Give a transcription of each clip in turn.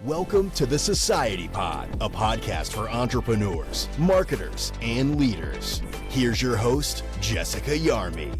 Welcome to the Society Pod, a podcast for entrepreneurs, marketers, and leaders. Here's your host, Jessica Yarmy.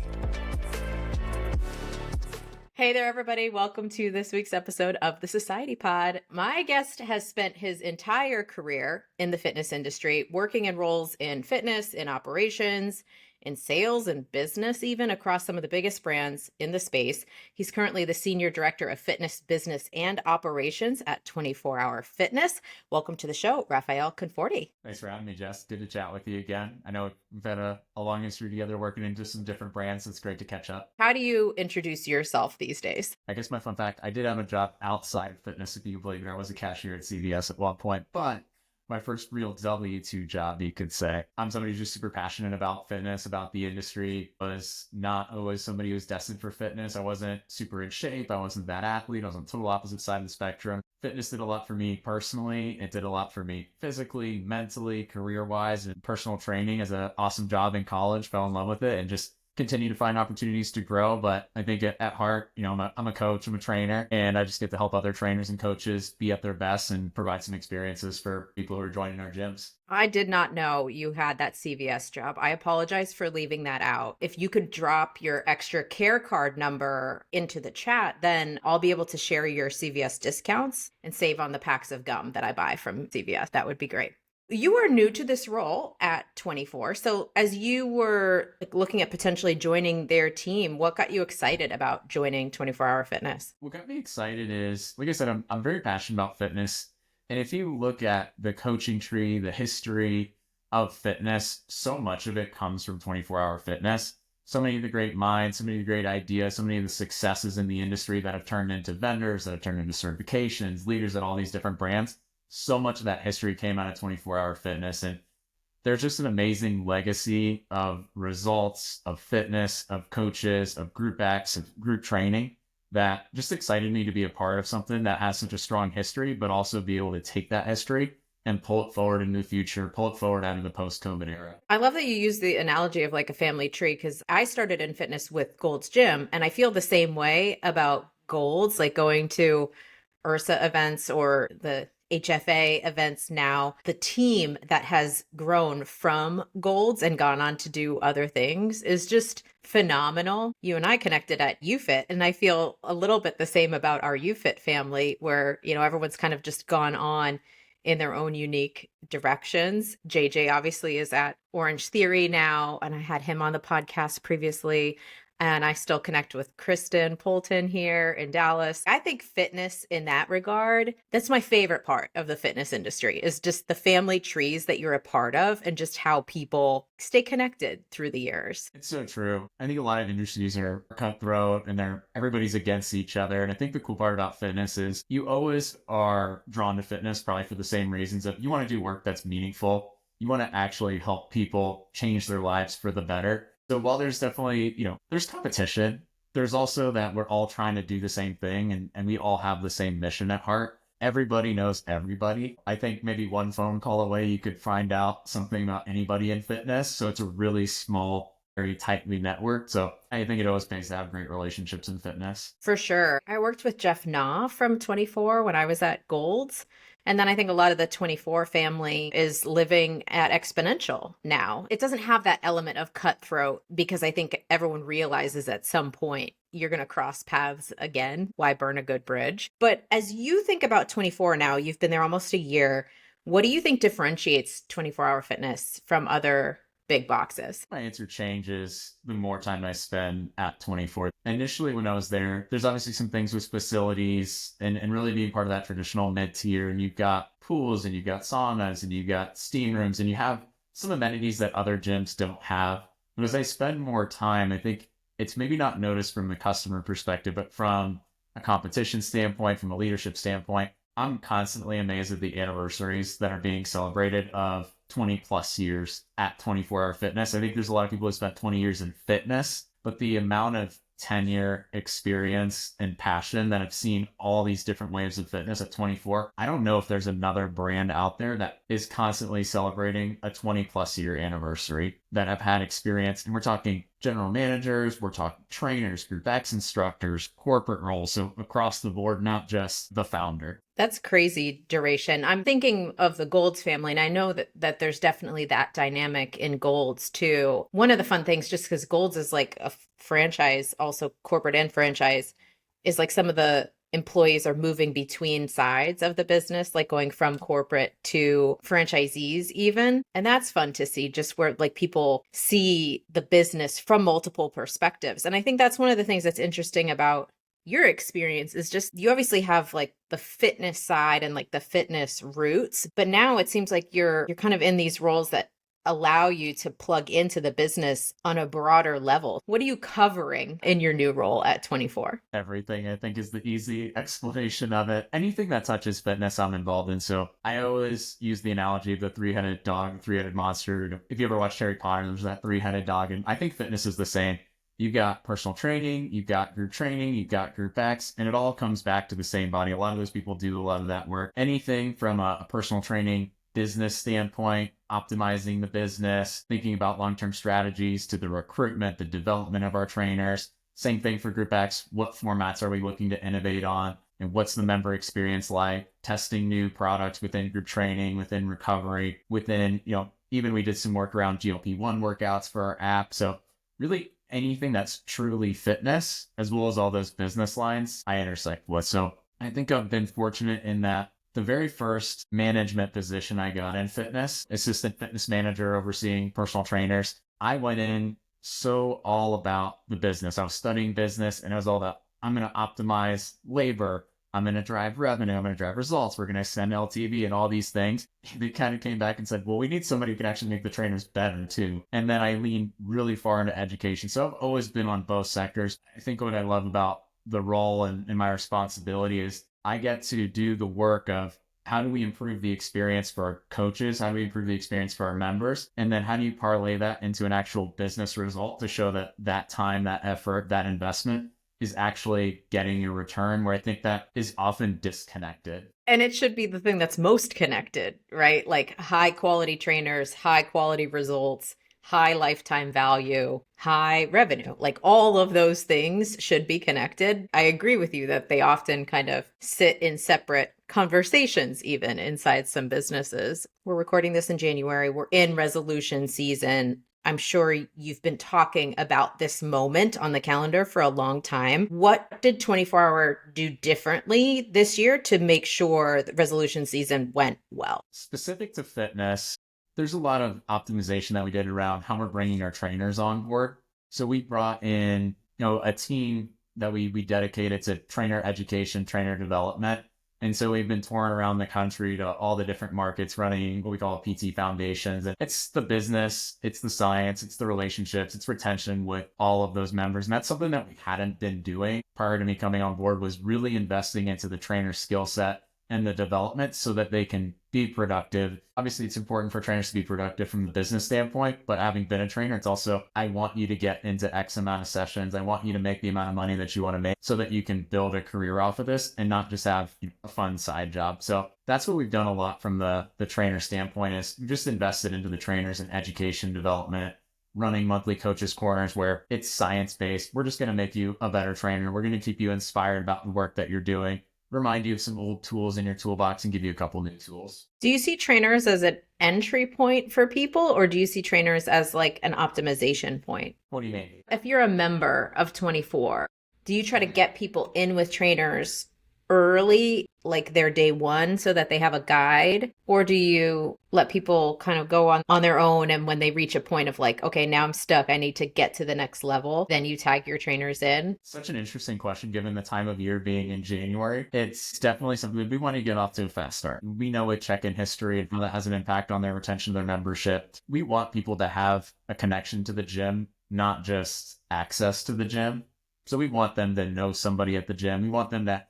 Hey there, everybody. Welcome to this week's episode of the Society Pod. My guest has spent his entire career in the fitness industry, working in roles in fitness, in operations, in sales and business, even across some of the biggest brands in the space. He's currently the Senior Director of Fitness, Business, and Operations at 24 Hour Fitness. Welcome to the show, Raphael Konforti. Thanks for having me, Jess. Good to chat with you again. I know we've had a long history together working into some different brands. It's great to catch up. How do you introduce yourself these days? I guess my fun fact, I did have a job outside of fitness, if you believe it. I was a cashier at CVS at one point, but my first real W-2 job, you could say. I'm somebody who's just super passionate about fitness, about the industry. Was not always somebody who was destined for fitness. I wasn't super in shape. I wasn't that athlete. I was on the total opposite side of the spectrum. Fitness did a lot for me personally. It did a lot for me physically, mentally, career-wise, and personal training as an awesome job in college. Fell in love with it and just continue to find opportunities to grow. But I think at heart, I'm a coach, I'm a trainer, and I just get to help other trainers and coaches be at their best and provide some experiences for people who are joining our gyms. I did not know you had that CVS job. I apologize for leaving that out. If you could drop your extra care card number into the chat, then I'll be able to share your CVS discounts and save on the packs of gum that I buy from CVS. That would be great. You are new to this role at 24. So as you were looking at potentially joining their team, what got you excited about joining 24 Hour Fitness? What got me excited is, like I said, I'm very passionate about fitness. And if you look at the coaching tree, the history of fitness, so much of it comes from 24 Hour Fitness. So many of the great minds, so many of the great ideas, so many of the successes in the industry that have turned into vendors, that have turned into certifications, leaders at all these different brands. So much of that history came out of 24 Hour Fitness. And there's just an amazing legacy of results, of fitness, of coaches, of group acts, of group training that just excited me to be a part of something that has such a strong history, but also be able to take that history and pull it forward into the future, pull it forward out of the post-COVID era. I love that you use the analogy of like a family tree, because I started in fitness with Gold's Gym, and I feel the same way about Gold's, like going to URSA events or the HFA events now. The team that has grown from Gold's and gone on to do other things is just phenomenal. You and I connected at UFit, and I feel a little bit the same about our UFit family, where, everyone's kind of just gone on in their own unique directions. JJ obviously is at Orange Theory now, and I had him on the podcast previously. And I still connect with Kristen Poulton here in Dallas. I think fitness in that regard, that's my favorite part of the fitness industry, is just the family trees that you're a part of and just how people stay connected through the years. It's so true. I think a lot of industries are cutthroat and everybody's against each other. And I think the cool part about fitness is you always are drawn to fitness probably for the same reasons of you want to do work that's meaningful. You want to actually help people change their lives for the better. So while there's definitely, there's competition, there's also that we're all trying to do the same thing and we all have the same mission at heart. Everybody knows everybody. I think maybe one phone call away, you could find out something about anybody in fitness. So it's a really small, very tightly networked. So I think it always pays to have great relationships in fitness. For sure. I worked with Jeff Na from 24 when I was at Gold's. And then I think a lot of the 24 family is living at Exponential now. It doesn't have that element of cutthroat because I think everyone realizes at some point you're going to cross paths again. Why burn a good bridge? But as you think about 24 now, you've been there almost a year. What do you think differentiates 24 Hour Fitness from other big boxes? My answer changes the more time I spend at 24. Initially, when I was there, there's obviously some things with facilities and really being part of that traditional mid-tier. And you've got pools and you've got saunas and you've got steam rooms and you have some amenities that other gyms don't have. But as I spend more time, I think it's maybe not noticed from the customer perspective, but from a competition standpoint, from a leadership standpoint, I'm constantly amazed at the anniversaries that are being celebrated of 20 plus years at 24 Hour Fitness. I think there's a lot of people who spent 20 years in fitness, but the amount of tenure, experience, and passion that have seen all these different waves of fitness at 24, I don't know if there's another brand out there that is constantly celebrating a 20 plus year anniversary that have had experience. And we're talking general managers, we're talking trainers, group X instructors, corporate roles. So across the board, not just the founder. That's crazy duration. I'm thinking of the Golds family, and I know that there's definitely that dynamic in Golds too. One of the fun things, just because Golds is like a franchise, also corporate and franchise, is like some of the employees are moving between sides of the business, like going from corporate to franchisees even. And that's fun to see, just where like people see the business from multiple perspectives. And I think that's one of the things that's interesting about your experience is just you obviously have like the fitness side and like the fitness roots, but now it seems like you're kind of in these roles that allow you to plug into the business on a broader level. What are you covering in your new role at 24? Everything, I think, is the easy explanation of it. Anything that touches fitness, I'm involved in. So I always use the analogy of the three-headed dog, three-headed monster. If you ever watched Harry Potter, there's that three-headed dog. And I think fitness is the same. You got personal training, you got group training, you got group X, and it all comes back to the same body. A lot of those people do a lot of that work. Anything from a personal training business standpoint, optimizing the business, thinking about long-term strategies to the recruitment, the development of our trainers. Same thing for group X. What formats are we looking to innovate on? And what's the member experience like? Testing new products within group training, within recovery, within, even we did some work around GLP-1 workouts for our app. So really anything that's truly fitness, as well as all those business lines, I intersect with. So I think I've been fortunate in that the very first management position I got in fitness, assistant fitness manager overseeing personal trainers, I went in so all about the business. I was studying business and it was all about, I'm going to optimize labor. I'm going to drive revenue. I'm going to drive results. We're going to send LTV and all these things. They kind of came back and said, well, we need somebody who can actually make the trainers better too. And then I leaned really far into education. So I've always been on both sectors. I think what I love about the role and my responsibility is I get to do the work of how do we improve the experience for our coaches? How do we improve the experience for our members? And then how do you parlay that into an actual business result to show that that time, that effort, that investment is actually getting a return, where I think that is often disconnected. And it should be the thing that's most connected, right? Like high quality trainers, high quality results, high lifetime value, high revenue. Like all of those things should be connected. I agree with you that they often kind of sit in separate conversations, even inside some businesses. We're recording this in January. We're in resolution season. I'm sure you've been talking about this moment on the calendar for a long time. What did 24 Hour do differently this year to make sure the resolution season went well? Specific to fitness, there's a lot of optimization that we did around how we're bringing our trainers on board. So we brought in, a team that we dedicated to trainer education, trainer development. And so we've been touring around the country to all the different markets running what we call PT foundations. And it's the business, it's the science, it's the relationships, it's retention with all of those members. And that's something that we hadn't been doing prior to me coming on board, was really investing into the trainer skill set and the development so that they can be productive. Obviously, it's important for trainers to be productive from the business standpoint, but having been a trainer, it's also, I want you to get into X amount of sessions. I want you to make the amount of money that you want to make so that you can build a career off of this and not just have a fun side job. So that's what we've done a lot from the trainer standpoint, is we just invested into the trainers and education development, running monthly coaches corners where it's science-based. We're just going to make you a better trainer. We're going to keep you inspired about the work that you're doing, remind you of some old tools in your toolbox and give you a couple new tools. Do you see trainers as an entry point for people, or do you see trainers as like an optimization point? What do you mean? If you're a member of 24, do you try to get people in with trainers early, like their day one, so that they have a guide? Or do you let people kind of go on their own, and when they reach a point of like, okay, now I'm stuck, I need to get to the next level, then you tag your trainers in? Such an interesting question given the time of year being in January. It's definitely something we want to get off to a fast start. We know with check-in history and how that has an impact on their retention of their membership. We want people to have a connection to the gym, not just access to the gym. So we want them to know somebody at the gym. We want them to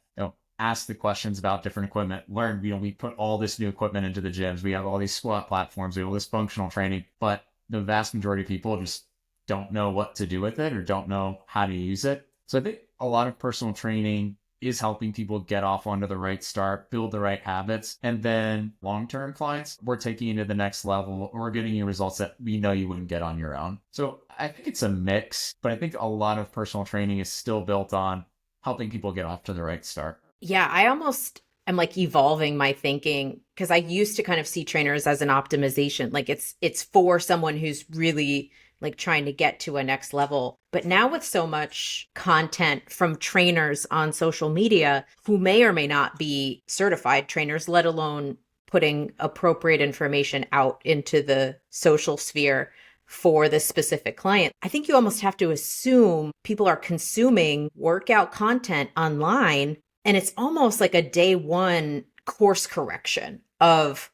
ask the questions about different equipment, learn, we put all this new equipment into the gyms. We have all these squat platforms, we have all this functional training, but the vast majority of people just don't know what to do with it or don't know how to use it. So I think a lot of personal training is helping people get off onto the right start, build the right habits. And then long-term clients, we're taking you to the next level, or we're getting you results that we know you wouldn't get on your own. So I think it's a mix, but I think a lot of personal training is still built on helping people get off to the right start. Yeah, I almost am like evolving my thinking because I used to kind of see trainers as an optimization. Like it's for someone who's really like trying to get to a next level. But now with so much content from trainers on social media who may or may not be certified trainers, let alone putting appropriate information out into the social sphere for the specific client, I think you almost have to assume people are consuming workout content online, and it's almost like a day one course correction of,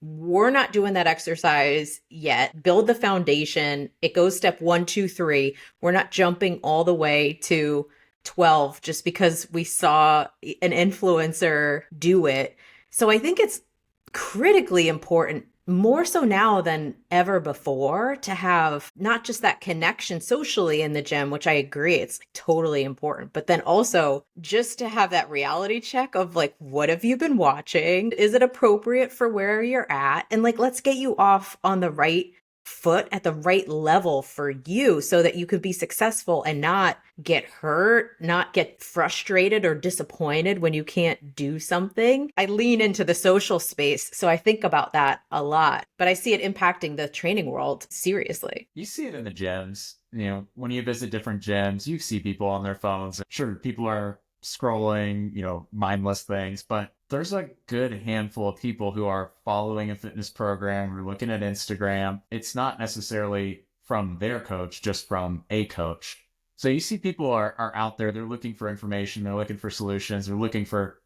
we're not doing that exercise yet. Build the foundation. It goes step 1, 2, 3. We're not jumping all the way to 12 just because we saw an influencer do it. So I think it's critically important, more so now than ever before, to have not just that connection socially in the gym, which I agree, it's totally important, but then also just to have that reality check of like, what have you been watching? Is it appropriate for where you're at? And like, let's get you off on the right foot at the right level for you so that you could be successful and not get hurt, not get frustrated or disappointed when you can't do something. I lean into the social space, so I think about that a lot, but I see it impacting the training world seriously. You see it in the gyms. When you visit different gyms, you see people on their phones. Sure, people are scrolling, mindless things, but there's a good handful of people who are following a fitness program or looking at Instagram. It's not necessarily from their coach, just from a coach. So you see people are out there, they're looking for information, they're looking for solutions, they're looking for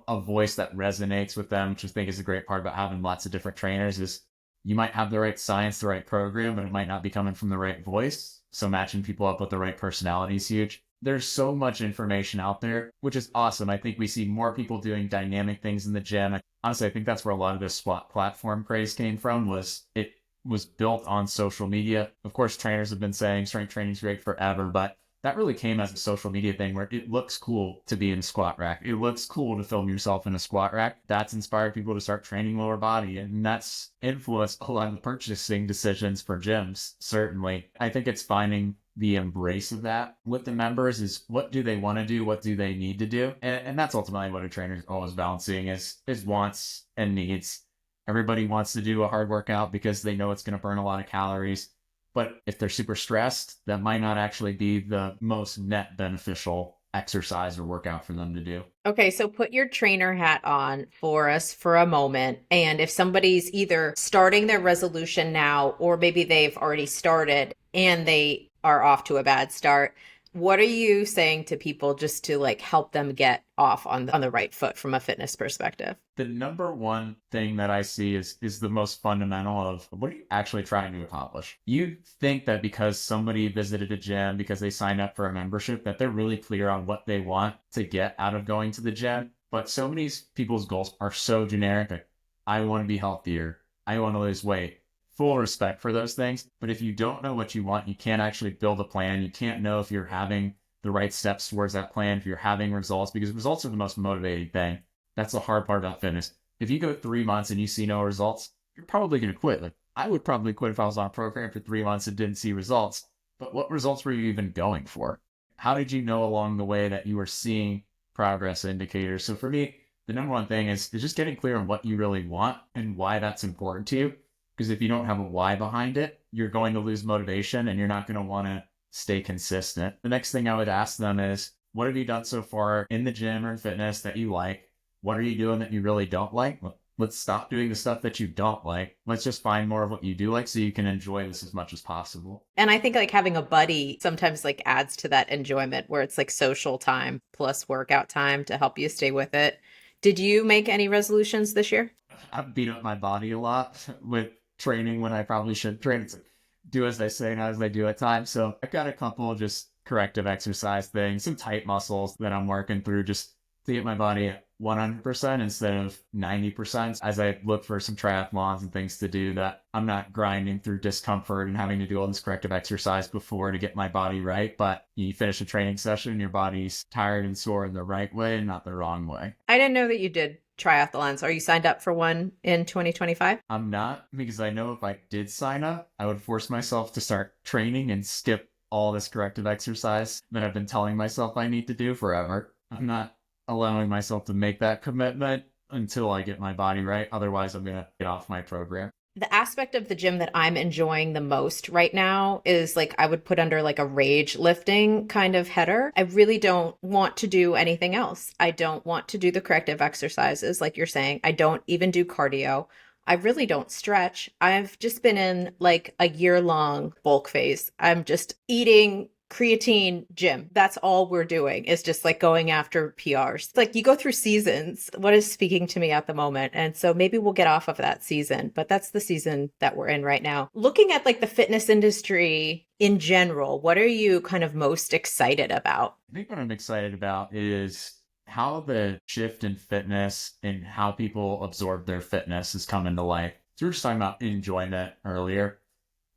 a voice that resonates with them, which I think is a great part about having lots of different trainers is you might have the right science, the right program, but it might not be coming from the right voice. So matching people up with the right personality is huge. There's so much information out there, which is awesome. I think we see more people doing dynamic things in the gym. Honestly, I think that's where a lot of this squat platform craze came from, was it was built on social media. Of course, trainers have been saying strength training is great forever, but that really came as a social media thing where it looks cool to be in a squat rack. It looks cool to film yourself in a squat rack. That's inspired people to start training lower body, and that's influenced a lot of the purchasing decisions for gyms, certainly. I think it's finding the embrace of that with the members is, what do they want to do? What do they need to do? And that's ultimately what a trainer is always balancing is wants and needs. Everybody wants to do a hard workout because they know it's going to burn a lot of calories. But if they're super stressed, that might not actually be the most net beneficial exercise or workout for them to do. Okay, so put your trainer hat on for us for a moment. And if somebody's either starting their resolution now, or maybe they've already started and they are off to a bad start, what are you saying to people just to like help them get off on the right foot from a fitness perspective? The number one thing that I see is the most fundamental of, what are you actually trying to accomplish? You think that because somebody visited a gym, because they signed up for a membership, that they're really clear on what they want to get out of going to the gym. But so many people's goals are so generic. Like, I want to be healthier. I want to lose weight. Full respect for those things. But if you don't know what you want, you can't actually build a plan. You can't know if you're having the right steps towards that plan, if you're having results, because results are the most motivating thing. That's the hard part about fitness. If you go 3 months and you see no results, you're probably going to quit. Like, I would probably quit if I was on a program for 3 months and didn't see results. But what results were you even going for? How did you know along the way that you were seeing progress indicators? So for me, the number one thing is just getting clear on what you really want and why that's important to you. Because if you don't have a why behind it, you're going to lose motivation and you're not going to want to stay consistent. The next thing I would ask them is, what have you done so far in the gym or in fitness that you like? What are you doing that you really don't like? Let's stop doing the stuff that you don't like. Let's just find more of what you do like so you can enjoy this as much as possible. And I think like having a buddy sometimes like adds to that enjoyment, where it's like social time plus workout time to help you stay with it. Did you make any resolutions this year? I've beat up my body a lot with training when I probably shouldn't train. It's like, do as I say, not as I do at times. So I've got a couple of just corrective exercise things, some tight muscles that I'm working through just to get my body 100% instead of 90% as I look for some triathlons and things to do, that I'm not grinding through discomfort and having to do all this corrective exercise before to get my body right. But you finish a training session and your body's tired and sore in the right way and not the wrong way. I didn't know that you did triathlons. Are you signed up for one in 2025? I'm not, because I know if I did sign up, I would force myself to start training and skip all this corrective exercise that I've been telling myself I need to do forever. I'm not allowing myself to make that commitment until I get my body right. Otherwise, I'm going to get off my program. The aspect of the gym that I'm enjoying the most right now is like I would put under like a rage lifting kind of header. I really don't want to do anything else. I don't want to do the corrective exercises like you're saying. I don't even do cardio. I really don't stretch. I've just been in like a year-long bulk phase. I'm just eating creatine gym. That's all we're doing is just like going after PRs. It's like you go through seasons. What is speaking to me at the moment? And so maybe we'll get off of that season, but that's the season that we're in right now. Looking at like the fitness industry in general, what are you kind of most excited about? I think what I'm excited about is how the shift in fitness and how people absorb their fitness has come into life. So we were just talking about enjoyment earlier.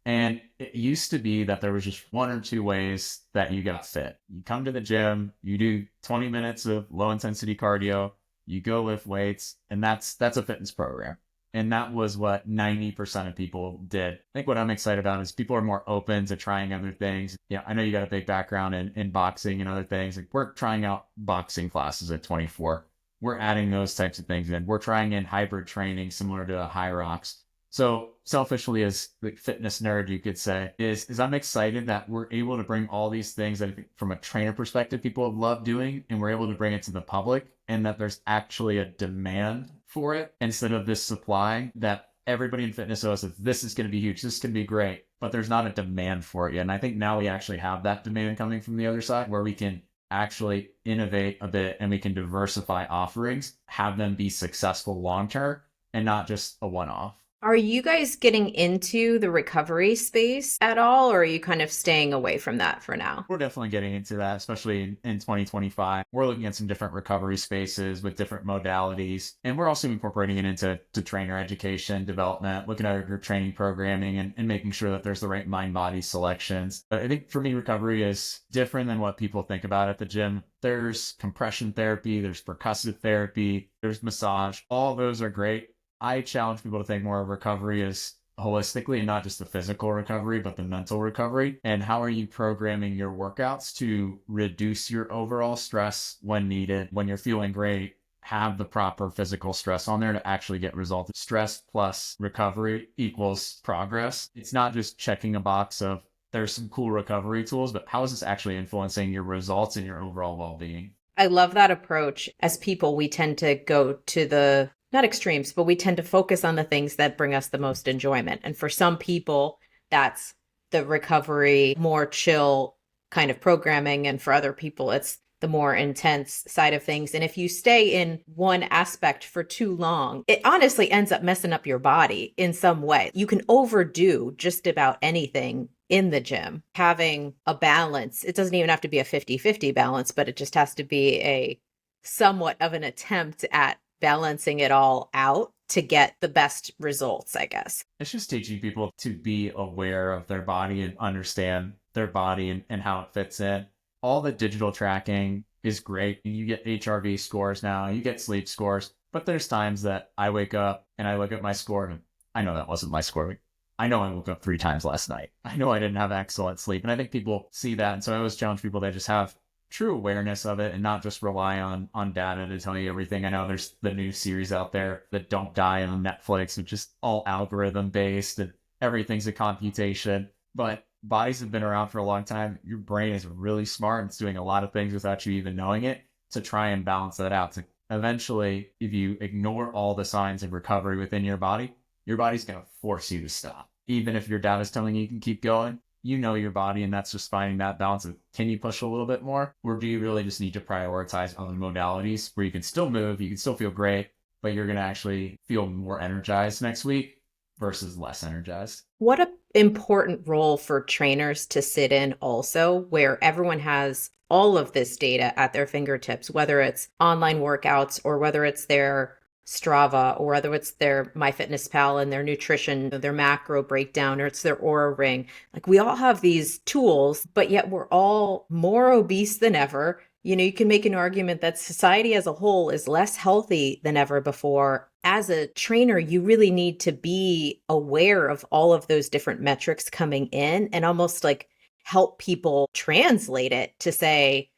And it used to be that there was just one or two ways that you got fit. You come to the gym, you do 20 minutes of low intensity cardio, you go lift weights, and that's a fitness program. And that was what 90% of people did. I think what I'm excited about is people are more open to trying other things. Yeah, I know you got a big background in boxing and other things. Like we're trying out boxing classes at 24. We're adding those types of things in. We're trying in hybrid training similar to High Rocks. So selfishly, as the fitness nerd, you could say, is I'm excited that we're able to bring all these things that from a trainer perspective, people love doing, and we're able to bring it to the public, and that there's actually a demand for it instead of this supply that everybody in fitness knows that this is going to be huge, this is going to be great, but there's not a demand for it yet. And I think now we actually have that demand coming from the other side where we can actually innovate a bit and we can diversify offerings, have them be successful long-term and not just a one-off. Are you guys getting into the recovery space at all, or are you kind of staying away from that for now? We're definitely getting into that, especially in 2025. We're looking at some different recovery spaces with different modalities. And we're also incorporating it into trainer education, development, looking at our training programming and making sure that there's the right mind-body selections. But I think for me, recovery is different than what people think about at the gym. There's compression therapy, there's percussive therapy, there's massage. All those are great. I challenge people to think more of recovery as holistically, and not just the physical recovery, but the mental recovery. And how are you programming your workouts to reduce your overall stress when needed? When you're feeling great, have the proper physical stress on there to actually get results. Stress plus recovery equals progress. It's not just checking a box of there's some cool recovery tools, but how is this actually influencing your results and your overall well-being? I love that approach. As people, we tend to go to the not extremes, but we tend to focus on the things that bring us the most enjoyment. And for some people, that's the recovery, more chill kind of programming. And for other people, it's the more intense side of things. And if you stay in one aspect for too long, it honestly ends up messing up your body in some way. You can overdo just about anything in the gym. Having a balance, it doesn't even have to be a 50-50 balance, but it just has to be a somewhat of an attempt at balancing it all out to get the best results, I guess. It's just teaching people to be aware of their body and understand their body and how it fits in. All the digital tracking is great. You get HRV scores now, you get sleep scores, but there's times that I wake up and I look at my score and I know that wasn't my score. I know I woke up 3 times last night. I know I didn't have excellent sleep. And I think people see that. And so I always challenge people to just have true awareness of it and not just rely on data to tell you everything. I know there's the new series out there that Don't Die on Netflix, which is all algorithm based and everything's a computation. But bodies have been around for a long time. Your brain is really smart. It's doing a lot of things without you even knowing it to try and balance that out. So eventually, if you ignore all the signs of recovery within your body's going to force you to stop. Even if your data is telling you can keep going, you know your body, and that's just finding that balance of, can you push a little bit more? Or do you really just need to prioritize other modalities where you can still move, you can still feel great, but you're going to actually feel more energized next week? versus less energized. What an important role for trainers to sit in also, where everyone has all of this data at their fingertips, whether it's online workouts or whether it's their Strava or whether it's their MyFitnessPal and their nutrition, their macro breakdown, or it's their Aura Ring. Like we all have these tools, but yet we're all more obese than ever. You can make an argument that society as a whole is less healthy than ever before. As a trainer, you really need to be aware of all of those different metrics coming in and almost like help people translate it to say,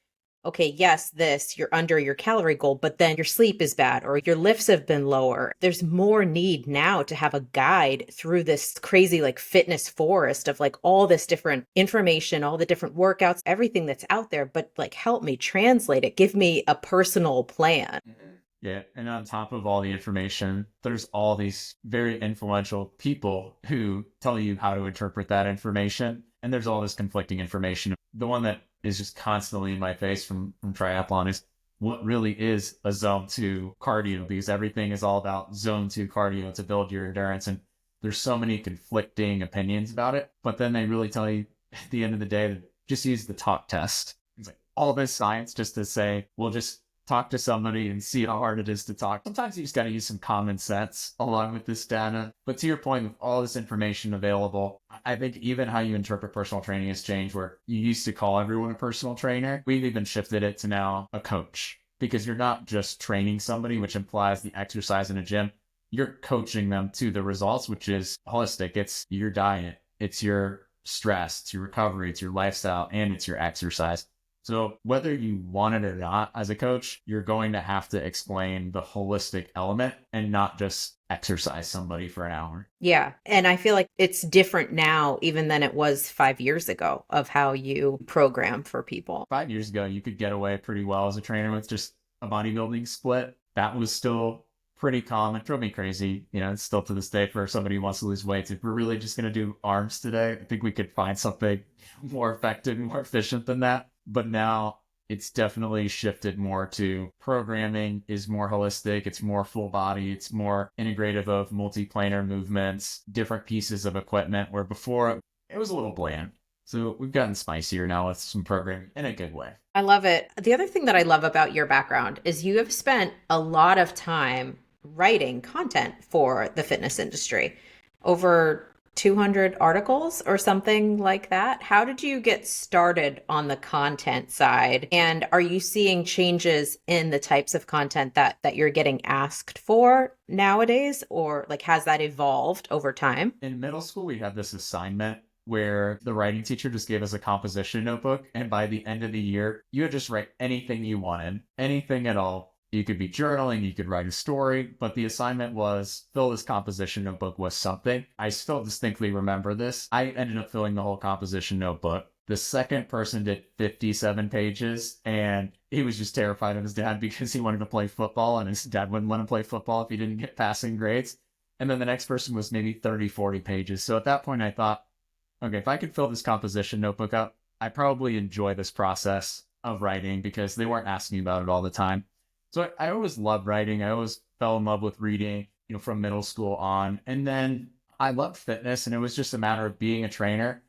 okay, yes, you're under your calorie goal, but then your sleep is bad or your lifts have been lower. There's more need now to have a guide through this crazy like fitness forest of like all this different information, all the different workouts, everything that's out there, but like help me translate it. Give me a personal plan. Yeah. And on top of all the information, there's all these very influential people who tell you how to interpret that information. And there's all this conflicting information. The one that is just constantly in my face from triathlon is what really is a zone 2 cardio, because everything is all about zone 2 cardio to build your endurance. And there's so many conflicting opinions about it. But then they really tell you at the end of the day, to just use the talk test. It's like all this science just to say, well, just talk to somebody and see how hard it is to talk. Sometimes you just got to use some common sense along with this data. But to your point, with all this information available, I think even how you interpret personal training has changed, where you used to call everyone a personal trainer. We've even shifted it to now a coach, because you're not just training somebody, which implies the exercise in a gym. You're coaching them to the results, which is holistic. It's your diet, it's your stress, it's your recovery, it's your lifestyle, and it's your exercise. So whether you want it or not, as a coach, you're going to have to explain the holistic element and not just exercise somebody for an hour. Yeah. And I feel like it's different now, even than it was 5 years ago, of how you program for people. 5 years ago, you could get away pretty well as a trainer with just a bodybuilding split. That was still pretty common. It drove me crazy. It's still to this day for somebody who wants to lose weight. If we're really just going to do arms today, I think we could find something more effective and more efficient than that. But now it's definitely shifted more to programming is more holistic. It's more full body. It's more integrative of multiplanar movements, different pieces of equipment, where before it was a little bland. So we've gotten spicier now with some programming in a good way. I love it. The other thing that I love about your background is you have spent a lot of time writing content for the fitness industry. Over 200 articles or something like that. How did you get started on the content side? And are you seeing changes in the types of content that you're getting asked for nowadays? Or like, has that evolved over time? In middle school, we had this assignment where the writing teacher just gave us a composition notebook. And by the end of the year, you would just write anything you wanted, anything at all. You could be journaling, you could write a story, but the assignment was fill this composition notebook with something. I still distinctly remember this. I ended up filling the whole composition notebook. The second person did 57 pages, and he was just terrified of his dad because he wanted to play football, and his dad wouldn't let him play football if he didn't get passing grades. And then the next person was maybe 30, 40 pages. So at that point, I thought, okay, if I could fill this composition notebook up, I probably enjoy this process of writing because they weren't asking about it all the time. So I always loved writing. I always fell in love with reading, from middle school on. And then I loved fitness, and it was just a matter of being a trainer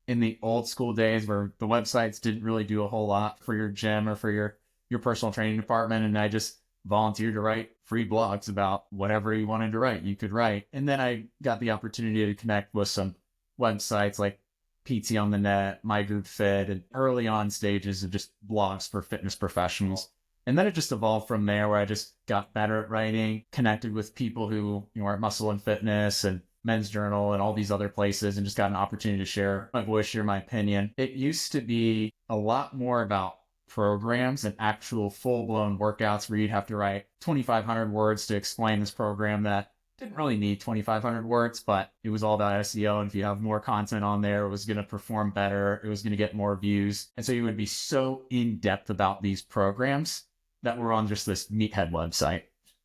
in the old school days where the websites didn't really do a whole lot for your gym or for your personal training department. And I just volunteered to write free blogs about whatever you wanted to write, you could write. And then I got the opportunity to connect with some websites like PT on the Net, My Group Fit, and early on stages of just blogs for fitness professionals. And then it just evolved from there, where I just got better at writing, connected with people who are at Muscle and Fitness and Men's Journal and all these other places, and just got an opportunity to share my voice, share my opinion. It used to be a lot more about programs and actual full-blown workouts where you'd have to write 2,500 words to explain this program that didn't really need 2,500 words, but it was all about SEO. And if you have more content on there, it was going to perform better. It was going to get more views. And so you would be so in-depth about these programs that were on just this meathead website.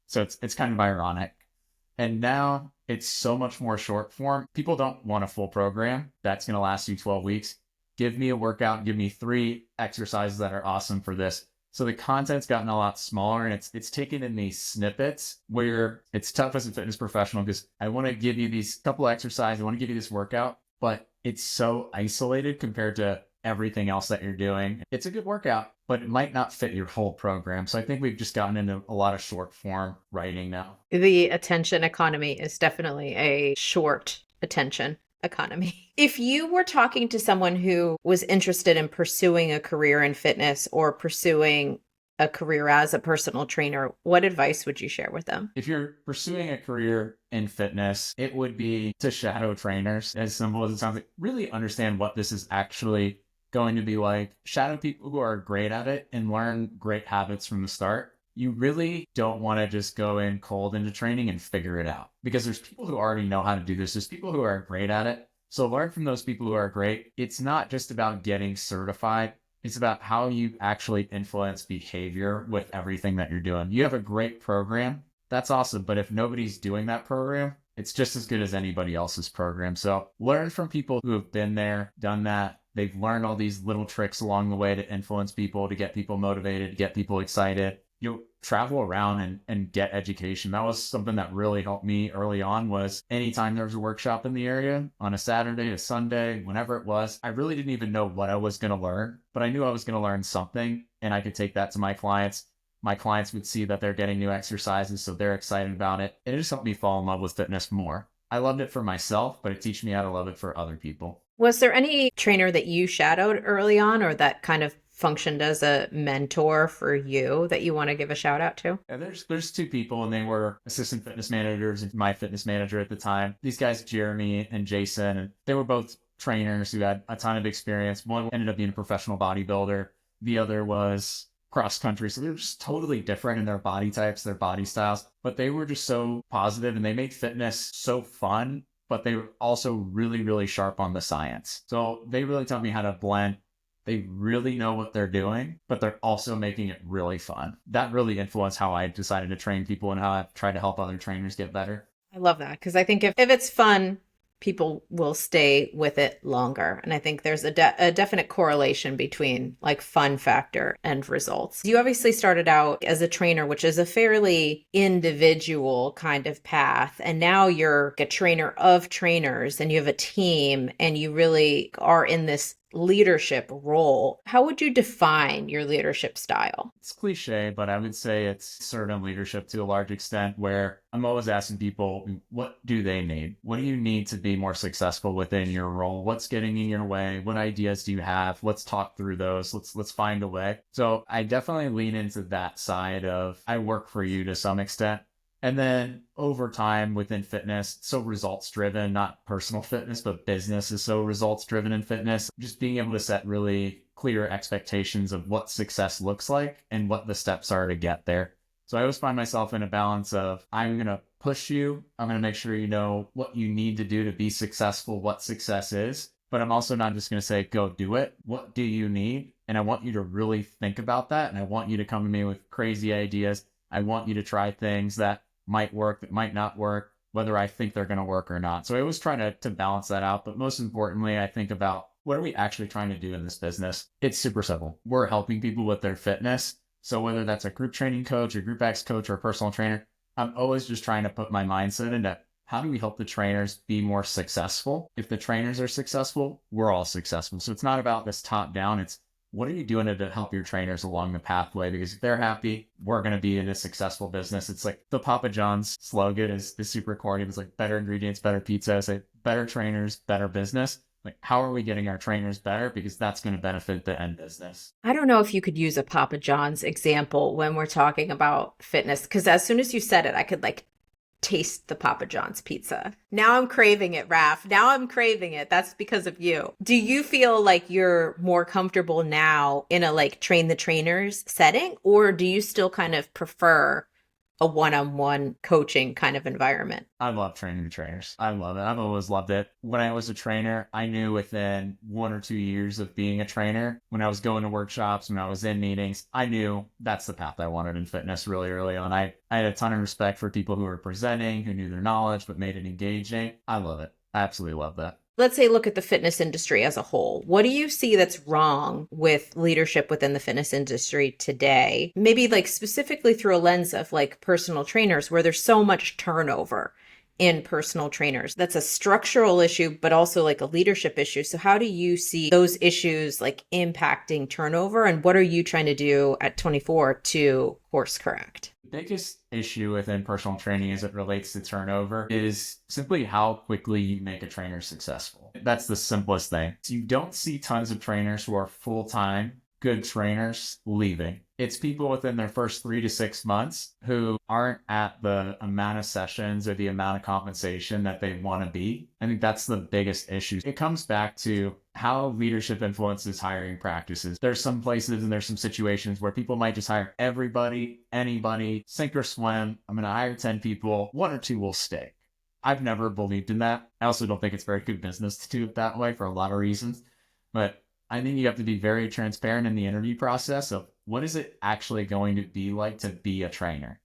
So it's kind of ironic. And now it's so much more short form. People don't want a full program that's going to last you 12 weeks. Give me a workout, give me 3 exercises that are awesome for this So the content's gotten a lot smaller, and it's taken in these snippets where it's tough as a fitness professional because I want to give you these couple exercises, I want to give you this workout, but it's so isolated compared to everything else that you're doing. It's a good workout, but it might not fit your whole program. So I think we've just gotten into a lot of short form writing now. The attention economy is definitely a short attention economy. If you were talking to someone who was interested in pursuing a career in fitness or pursuing a career as a personal trainer, what advice would you share with them? If you're pursuing a career in fitness, it would be to shadow trainers, as simple as it sounds. Like, really understand what this is actually going to be like. Shadow people who are great at it and learn great habits from the start. You really don't want to just go in cold into training and figure it out, because there's people who already know how to do this. There's people who are great at it. So learn from those people who are great. It's not just about getting certified. It's about how you actually influence behavior with everything that you're doing. You have a great program. That's awesome. But if nobody's doing that program, it's just as good as anybody else's program. So learn from people who have been there, done that. They've learned all these little tricks along the way to influence people, to get people motivated, to get people excited. You'll travel around and get education. That was something that really helped me early on. Was anytime there was a workshop in the area on a Saturday, a Sunday, whenever it was, I really didn't even know what I was going to learn, but I knew I was going to learn something, and I could take that to my clients. My clients would see that they're getting new exercises, so they're excited about it. And it just helped me fall in love with fitness more. I loved it for myself, but it teach me how to love it for other people. Was there any trainer that you shadowed early on or that kind of functioned as a mentor for you that you want to give a shout out to? Yeah, there's two people, and they were assistant fitness managers and my fitness manager at the time. These guys, Jeremy and Jason, and they were both trainers who had a ton of experience. One ended up being a professional bodybuilder. The other was cross country. So they were just totally different in their body types, their body styles, but they were just so positive, and they made fitness so fun, but they were also really, really sharp on the science. So they really taught me how to blend. They really know what they're doing, but they're also making it really fun. That really influenced how I decided to train people and how I've tried to help other trainers get better. I love that, because I think if it's fun, people will stay with it longer. And I think there's a definite correlation between like fun factor and results. You obviously started out as a trainer, which is a fairly individual kind of path. And now you're a trainer of trainers and you have a team and you really are in this leadership role. How would you define your leadership style? It's cliche, but I would say it's servant leadership to a large extent, where I'm always asking people, what do they need? What do you need to be more successful within your role? What's getting in your way? What ideas do you have? Let's talk through those. Let's find a way. So I definitely lean into that side of I work for you to some extent. And then over time within fitness, so results driven, not personal fitness, but business is so results driven in fitness. Just being able to set really clear expectations of what success looks like and what the steps are to get there. So I always find myself in a balance of I'm going to push you. I'm going to make sure you know what you need to do to be successful, what success is. But I'm also not just going to say, go do it. What do you need? And I want you to really think about that. And I want you to come to me with crazy ideas. I want you to try things that might work, that might not work, whether I think they're going to work or not. So I always try to balance that out. But most importantly, I think about what are we actually trying to do in this business? It's super simple. We're helping people with their fitness. So whether that's a group training coach, a group X coach, or a personal trainer, I'm always just trying to put my mindset into how do we help the trainers be more successful? If the trainers are successful, we're all successful. So it's not about this top down. It's what are you doing to help your trainers along the pathway? Because if they're happy, we're going to be in a successful business. It's like the Papa John's slogan is super corny. It's like better ingredients, better pizza. It's like better trainers, better business. Like, how are we getting our trainers better? Because that's going to benefit the end business. I don't know if you could use a Papa John's example when we're talking about fitness, because as soon as you said it, I could like taste the Papa John's pizza. Now I'm craving it, Raph. Now I'm craving it. That's because of you. Do you feel like you're more comfortable now in a like train the trainers setting, or do you still kind of prefer a one-on-one coaching kind of environment? I love training the trainers. I love it. I've always loved it. When I was a trainer, I knew within 1 or 2 years of being a trainer, when I was going to workshops, when I was in meetings, I knew that's the path I wanted in fitness really early on. I had a ton of respect for people who were presenting, who knew their knowledge, but made it engaging. I love it. I absolutely love that. let's say look at the fitness industry as a whole. What do you see that's wrong with leadership within the fitness industry today? Maybe like specifically through a lens of like personal trainers where there's so much turnover in personal trainers. That's a structural issue, but also like a leadership issue. So how do you see those issues like impacting turnover, and what are you trying to do at 24 to course correct? The biggest issue within personal training as it relates to turnover is simply how quickly you make a trainer successful. That's the simplest thing. So you don't see tons of trainers who are full-time good trainers leaving. It's people within their first 3 to 6 months who aren't at the amount of sessions or the amount of compensation that they want to be. I think that's the biggest issue. It comes back to how leadership influences hiring practices. There's some places and there's some situations where people might just hire everybody, anybody, sink or swim. I'm going to hire 10 people, 1 or 2 will stay. I've never believed in that. I also don't think it's very good business to do it that way for a lot of reasons. But I think you have to be very transparent in the interview process of what is it actually going to be like to be a trainer?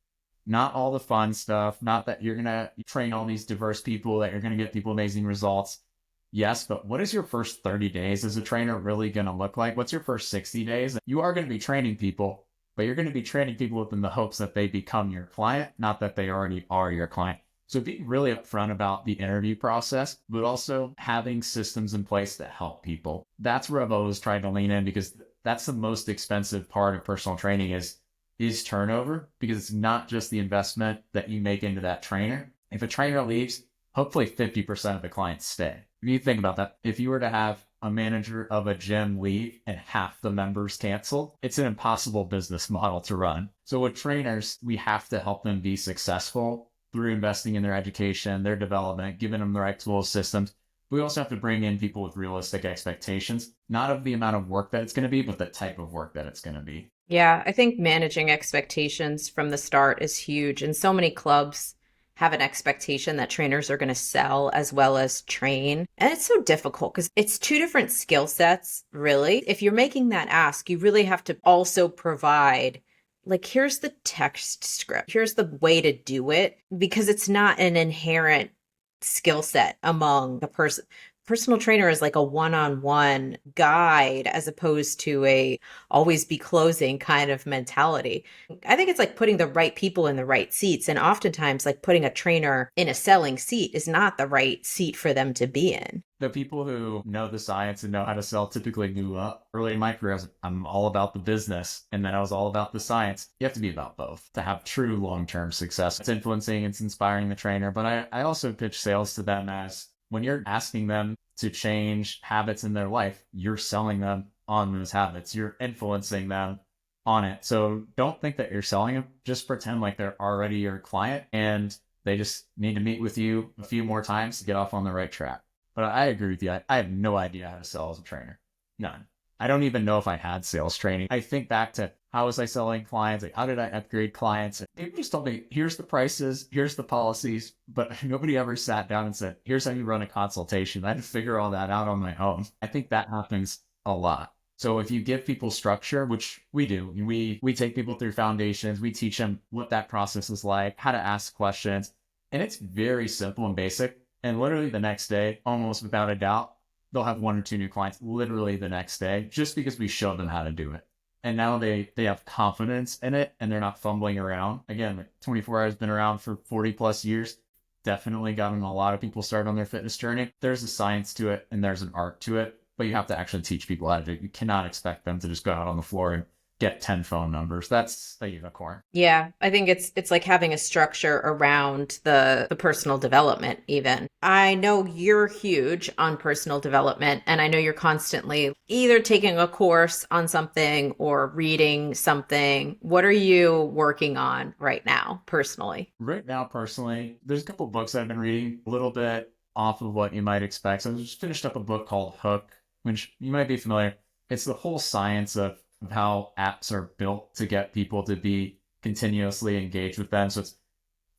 Not all the fun stuff, not that you're going to train all these diverse people, that you're going to get people amazing results. Yes, but what is your first 30 days as a trainer really going to look like? What's your first 60 days? You are going to be training people, but you're going to be training people within the hopes that they become your client, not that they already are your client. So being really upfront about the interview process, but also having systems in place that help people. That's where I've always tried to lean in, because that's the most expensive part of personal training is turnover, because it's not just the investment that you make into that trainer. If a trainer leaves, hopefully 50% of the clients stay. If you think about that, if you were to have a manager of a gym leave and half the members cancel, it's an impossible business model to run. So with trainers, we have to help them be successful through investing in their education, their development, giving them the right tools, systems. We also have to bring in people with realistic expectations, not of the amount of work that it's going to be, but the type of work that it's going to be. Yeah, I think managing expectations from the start is huge. And so many clubs have an expectation that trainers are going to sell as well as train. And it's so difficult because it's two different skill sets, really. If you're making that ask, you really have to also provide, like, here's the text script, here's the way to do it, because it's not an inherent skill set among a person. Personal trainer is like a one-on-one guide as opposed to a always be closing kind of mentality. I think it's like putting the right people in the right seats. And oftentimes like putting a trainer in a selling seat is not the right seat for them to be in. The people who know the science and know how to sell typically move up. Early in my career, I'm all about the business, and then I was all about the science. You have to be about both to have true long-term success. It's influencing, it's inspiring the trainer, but I also pitch sales to them as when you're asking them to change habits in their life, you're selling them on those habits. You're influencing them on it. So don't think that you're selling them. Just pretend like they're already your client and they just need to meet with you a few more times to get off on the right track. But I agree with you. I have no idea how to sell as a trainer. None. I don't even know if I had sales training. I think back to how was I selling clients? Like, how did I upgrade clients? People just told me, here's the prices, here's the policies, but nobody ever sat down and said, here's how you run a consultation. I had to figure all that out on my own. I think that happens a lot. So if you give people structure, which we do, we take people through foundations, we teach them what that process is like, how to ask questions, and it's very simple and basic. And literally the next day, almost without a doubt, they'll have 1 or 2 new clients literally the next day, just because we showed them how to do it. And now they have confidence in it and they're not fumbling around. Again, 24 Hours has been around for 40 plus years. Definitely gotten a lot of people started on their fitness journey. There's a science to it and there's an art to it, but you have to actually teach people how to do it. You cannot expect them to just go out on the floor and get 10 phone numbers. That's a unicorn. Yeah, I think it's like having a structure around the personal development even. I know you're huge on personal development, and I know you're constantly either taking a course on something or reading something. What are you working on right now personally? Right now, personally, there's a couple books I've been reading a little bit off of what you might expect. So I just finished up a book called Hook, which you might be familiar. It's the whole science of how apps are built to get people to be continuously engaged with them. So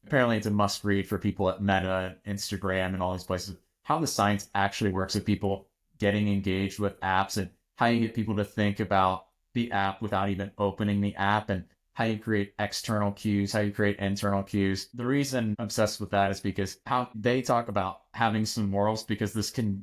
apparently it's a must read for people at Meta, Instagram, and all these places. How the science actually works with people getting engaged with apps and how you get people to think about the app without even opening the app and how you create external cues, how you create internal cues. The reason I'm obsessed with that is because how they talk about having some morals, because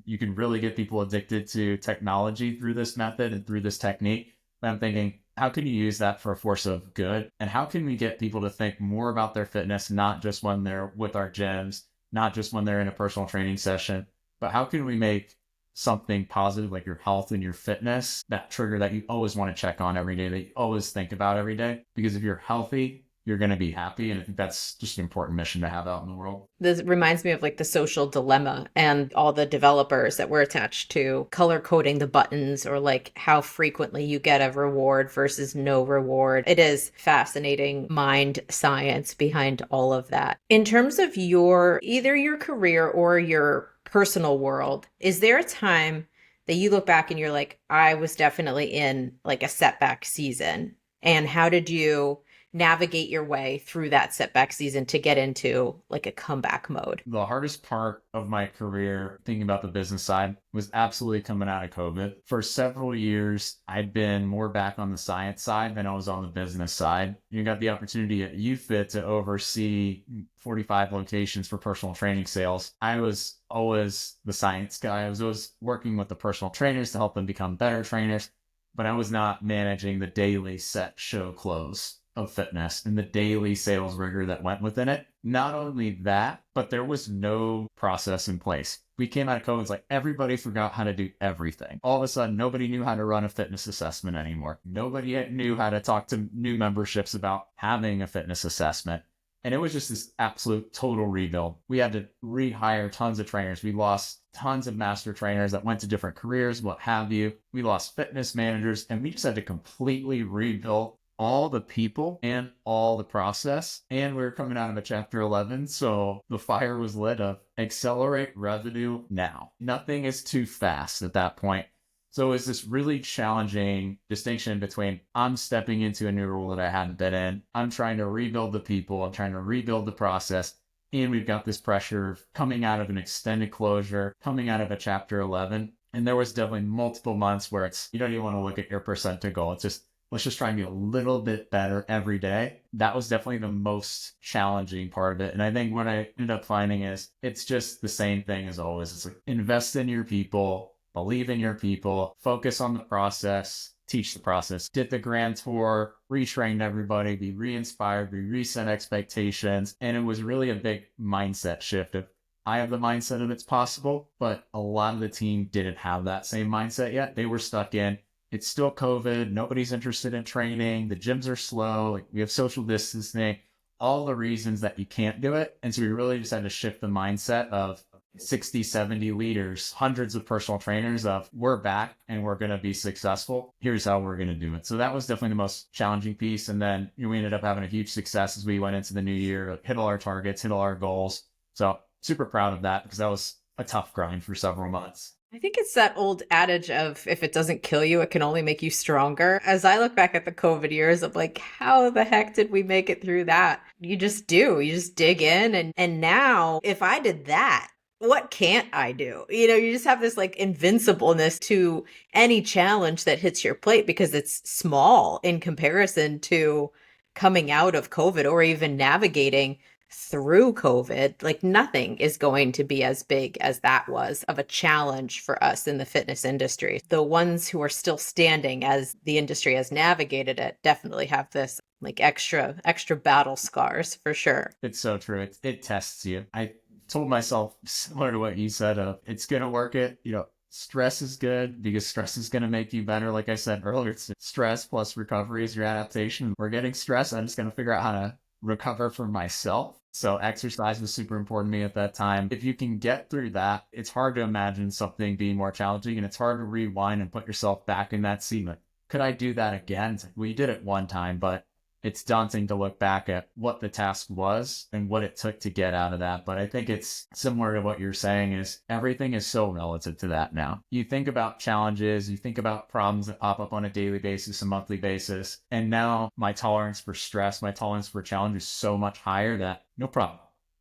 you can really get people addicted to technology through this method and through this technique. And I'm thinking, how can you use that for a force of good? And how can we get people to think more about their fitness, not just when they're with our gyms, not just when they're in a personal training session, but how can we make something positive like your health and your fitness that trigger that you always want to check on every day, that you always think about every day? Because if you're healthy, you're going to be happy. And I think that's just an important mission to have out in the world. This reminds me of like the social dilemma and all the developers that were attached to color coding the buttons, or like how frequently you get a reward versus no reward. It is fascinating mind science behind all of that. In terms of either your career or your personal world, is there a time that you look back and you're like, I was definitely in like a setback season? And how did you navigate your way through that setback season to get into like a comeback mode? The hardest part of my career, thinking about the business side, was absolutely coming out of COVID. For several years, I'd been more back on the science side than I was on the business side. You got the opportunity at UFIT to oversee 45 locations for personal training sales. I was always the science guy. I was always working with the personal trainers to help them become better trainers, but I was not managing the daily set show close of fitness and the daily sales rigor that went within it. Not only that, but there was no process in place. We came out of COVID, it's like everybody forgot how to do everything. All of a sudden, nobody knew how to run a fitness assessment anymore. Nobody knew how to talk to new memberships about having a fitness assessment. And it was just this absolute total rebuild. We had to rehire tons of trainers. We lost tons of master trainers that went to different careers, what have you. We lost fitness managers, and we just had to completely rebuild all the people and all the process. And we were coming out of a chapter 11. So the fire was lit of accelerate revenue now. Nothing is too fast at that point. So it's this really challenging distinction between I'm stepping into a new role that I hadn't been in. I'm trying to rebuild the people. I'm trying to rebuild the process. And we've got this pressure of coming out of an extended closure, coming out of a chapter 11. And there was definitely multiple months where you don't even want to look at your percent to goal. It's just, let's just try and be a little bit better every day. That was definitely the most challenging part of it. And I think what I ended up finding is it's just the same thing as always. It's like invest in your people, believe in your people, focus on the process, teach the process. Did the grand tour, retrained everybody, be re-inspired, reset expectations. And it was really a big mindset shift of, I have the mindset of it's possible, but a lot of the team didn't have that same mindset yet. They were stuck in, it's still COVID. Nobody's interested in training. The gyms are slow. Like, we have social distancing, all the reasons that you can't do it. And so we really just had to shift the mindset of 60, 70 leaders, hundreds of personal trainers of we're back and we're going to be successful. Here's how we're going to do it. So that was definitely the most challenging piece. And then we ended up having a huge success as we went into the new year, hit all our targets, hit all our goals. So super proud of that because that was a tough grind for several months. I think it's that old adage of if it doesn't kill you, it can only make you stronger. As I look back at the COVID years of like, how the heck did we make it through that? You just do. You just dig in. And now if I did that, what can't I do? You know, you just have this like invincibleness to any challenge that hits your plate because it's small in comparison to coming out of COVID or even navigating through COVID. Like nothing is going to be as big as that was of a challenge for us in the fitness industry. The ones who are still standing as the industry has navigated it definitely have this like extra battle scars for sure. It's so true. It tests you. I told myself similar to what you said it's going to work it. You know, stress is good because stress is going to make you better. Like I said earlier, it's stress plus recovery is your adaptation. We're getting stressed. I'm just going to figure out how to recover for myself. So exercise was super important to me at that time. If you can get through that, it's hard to imagine something being more challenging, and it's hard to rewind and put yourself back in that seat. Like, could I do that again? Well, you did it one time, but it's daunting to look back at what the task was and what it took to get out of that. But I think it's similar to what you're saying is everything is so relative to that now. You think about challenges, you think about problems that pop up on a daily basis, a monthly basis. And now my tolerance for stress, my tolerance for challenge is so much higher that no problem.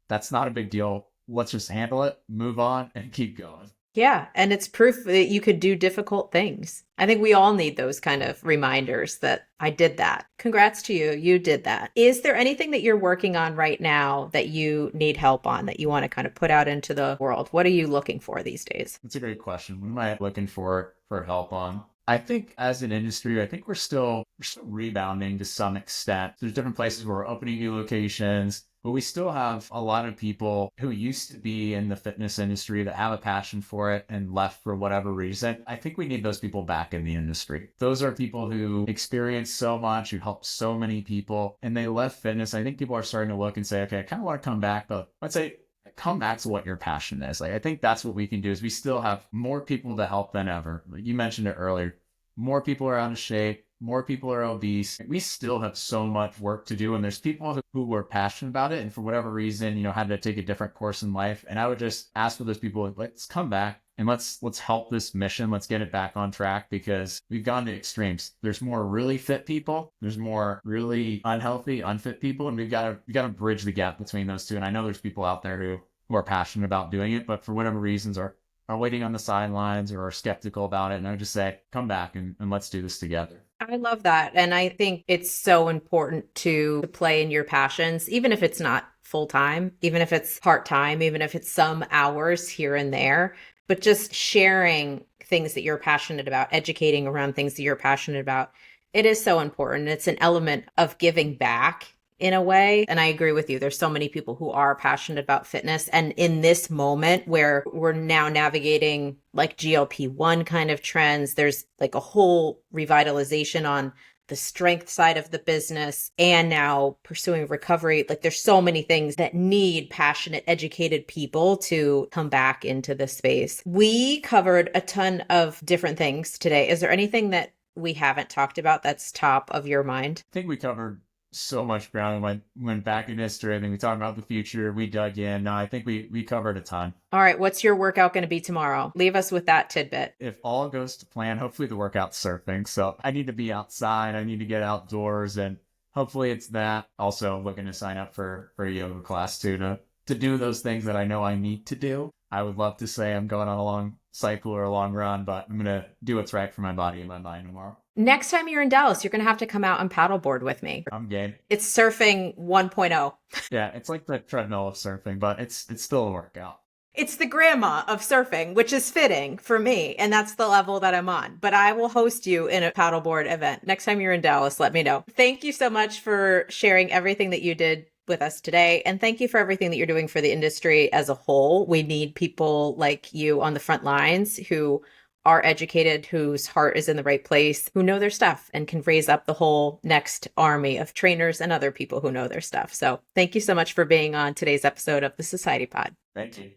That's not a big deal. Let's just handle it, move on, and keep going. Yeah. And it's proof that you could do difficult things. I think we all need those kind of reminders that I did that. Congrats to you. You did that. Is there anything that you're working on right now that you need help on, that you want to kind of put out into the world? What are you looking for these days? That's a great question. What am I looking for help on? I think as an industry, I think we're still rebounding to some extent. There's different places where we're opening new locations, but we still have a lot of people who used to be in the fitness industry that have a passion for it and left for whatever reason. I think we need those people back in the industry. Those are people who experience so much, who help so many people, and they left fitness. I think people are starting to look and say, okay, I kind of want to come back, but let's say come back to what your passion is. Like, I think that's what we can do is we still have more people to help than ever. Like you mentioned it earlier, more people are out of shape, more people are obese. We still have so much work to do. And there's people who were passionate about it and for whatever reason, had to take a different course in life. And I would just ask for those people, let's come back and let's help this mission. Let's get it back on track because we've gone to extremes. There's more really fit people. There's more really unhealthy, unfit people. And we got to bridge the gap between those two. And I know there's people out there who are passionate about doing it, but for whatever reasons are waiting on the sidelines or are skeptical about it. And I would just say, come back and let's do this together. I love that. And I think it's so important to play in your passions, even if it's not full time, even if it's part time, even if it's some hours here and there, but just sharing things that you're passionate about, educating around things that you're passionate about. It is so important. It's an element of giving back in a way. And I agree with you. There's so many people who are passionate about fitness. And in this moment where we're now navigating like GLP-1 kind of trends, there's like a whole revitalization on the strength side of the business and now pursuing recovery. Like there's so many things that need passionate, educated people to come back into the space. We covered a ton of different things today. Is there anything that we haven't talked about that's top of your mind? I think we covered so much ground. We went back in history. I think we talked about the future. We dug in. No, I think we covered a ton. All right. What's your workout going to be tomorrow? Leave us with that tidbit. If all goes to plan, hopefully the workout's surfing. So I need to be outside. I need to get outdoors and hopefully it's that. Also looking to sign up for a yoga class too, to do those things that I know I need to do. I would love to say I'm going on a long cycle or a long run, but I'm going to do what's right for my body and my mind tomorrow. Next time you're in Dallas, you're going to have to come out and paddleboard with me. I'm game. It's surfing 1.0. Yeah, it's like the treadmill of surfing, but it's still a workout. It's the grandma of surfing, which is fitting for me. And that's the level that I'm on. But I will host you in a paddleboard event. Next time you're in Dallas, let me know. Thank you so much for sharing everything that you did with us today. And thank you for everything that you're doing for the industry as a whole. We need people like you on the front lines who are educated, whose heart is in the right place, who know their stuff and can raise up the whole next army of trainers and other people who know their stuff. So thank you so much for being on today's episode of the Society Pod. Thank you.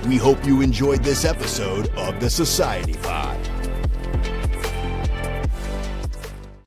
We hope you enjoyed this episode of the Society Pod.